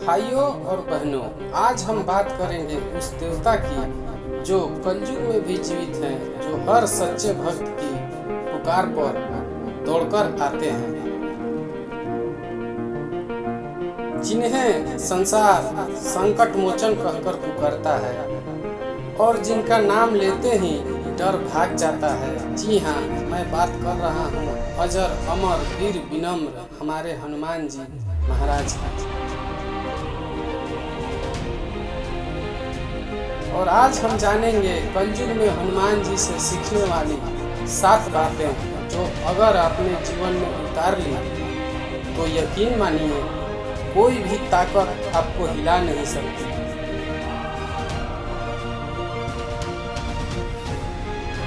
भाइयों और बहनों, आज हम बात करेंगे उस देवता की जो कलयुग में भी जीवित हैं, जो हर सच्चे भक्त की पुकार पर दौड़कर आते हैं, जिन्हें संसार संकट मोचन कहकर पुकारता है और जिनका नाम लेते ही डर भाग जाता है। जी हाँ, मैं बात कर रहा हूँ अजर अमर वीर विनम्र हमारे हनुमान जी महाराज की। और आज हम जानेंगे कलयुग में हनुमान जी से सीखने वाली 7 बातें, जो अगर आपने जीवन में उतार ली तो यकीन मानिए कोई भी ताकत आपको हिला नहीं सकती।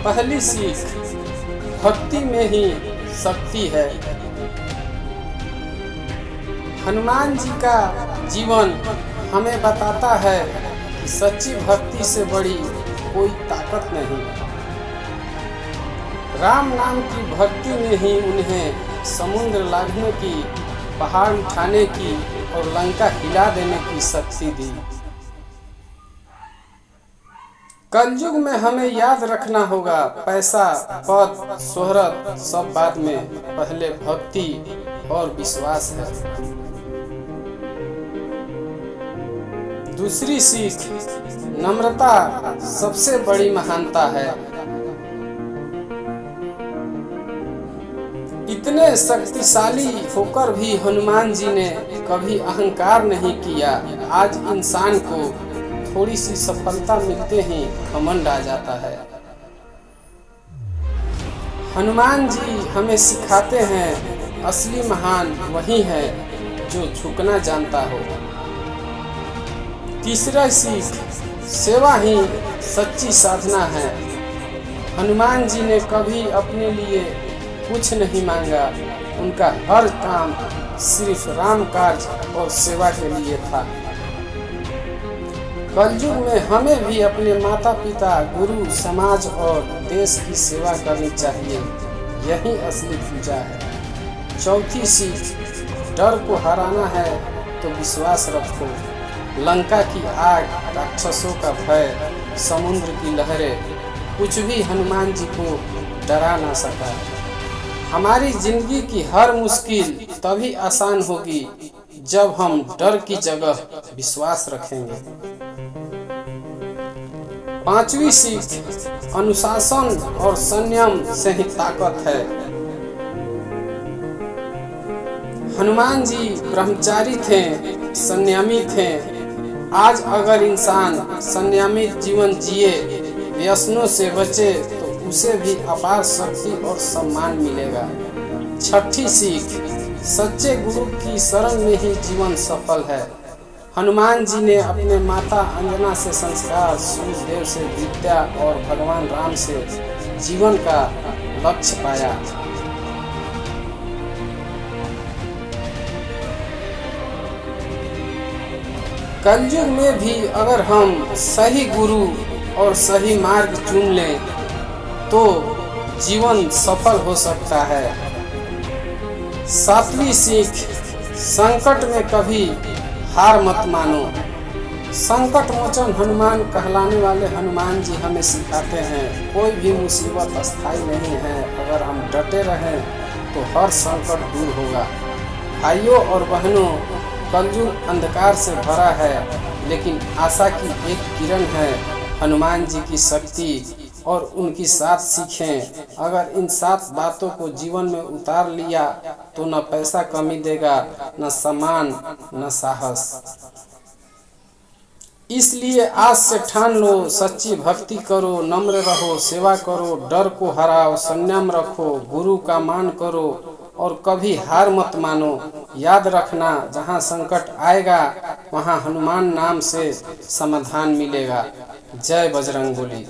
पहली सीख, भक्ति में ही शक्ति है। हनुमान जी का जीवन हमें बताता है कि सच्ची भक्ति से बड़ी कोई ताकत नहीं। राम नाम की भक्ति में ही उन्हें समुद्र लांघने की, पहाड़ उठाने की और लंका हिला देने की शक्ति दी। कलयुग में हमें याद रखना होगा, पैसा पद शोहरत सब बाद में, पहले भक्ति और विश्वास है। दूसरी सीख, नम्रता सबसे बड़ी महानता है। इतने शक्तिशाली होकर भी हनुमान जी ने कभी अहंकार नहीं किया। आज इंसान को थोड़ी सी सफलता मिलते ही घमंड आ जाता है। हनुमान जी हमें सिखाते हैं असली महान वही है जो झुकना जानता हो। तीसरा सीख, सेवा ही सच्ची साधना है। हनुमान जी ने कभी अपने लिए कुछ नहीं मांगा, उनका हर काम सिर्फ राम कार्य और सेवा के लिए था। कलयुग में हमें भी अपने माता पिता, गुरु, समाज और देश की सेवा करनी चाहिए, यही असली पूजा है। चौथी सीख, डर को हराना है तो विश्वास रखो। लंका की आग, राक्षसों का भय, समुद्र की लहरें, कुछ भी हनुमान जी को डरा ना सका। हमारी जिंदगी की हर मुश्किल तभी आसान होगी जब हम डर की जगह विश्वास रखेंगे। पांचवी सीख, अनुशासन और संयम से ही ताकत है। हनुमान जी ब्रह्मचारी थे, संयमी थे। आज अगर इंसान संयमित जीवन जिए, व्यसनों से बचे, तो उसे भी अपार शक्ति और सम्मान मिलेगा। छठी सीख, सच्चे गुरु की शरण में ही जीवन सफल है। हनुमान जी ने अपने माता अंजना से संस्कार, सूर्यदेव से विद्या और भगवान राम से जीवन का लक्ष्य पाया। कलयुग में भी अगर हम सही गुरु और सही मार्ग चुन लें तो जीवन सफल हो सकता है। सातवीं सीख, संकट में कभी हार मत मानो। संकट मोचन हनुमान कहलाने वाले हनुमान जी हमें सिखाते हैं कोई भी मुसीबत अस्थायी नहीं है। अगर हम डटे रहें तो हर संकट दूर होगा। भाइयों और बहनों, कलयुग अंधकार से भरा है, लेकिन आशा की एक किरण है, हनुमान जी की शक्ति और उनकी 7 सीखें। अगर इन 7 बातों को जीवन में उतार लिया तो न पैसा कमी देगा, न सम्मान, न साहस। इसलिए आज से ठान लो, सच्ची भक्ति करो, नम्र रहो, सेवा करो, डर को हराओ, संयम रखो, गुरु का मान करो और कभी हार मत मानो। याद रखना, जहाँ संकट आएगा वहाँ हनुमान नाम से समाधान मिलेगा। जय बजरंगबली।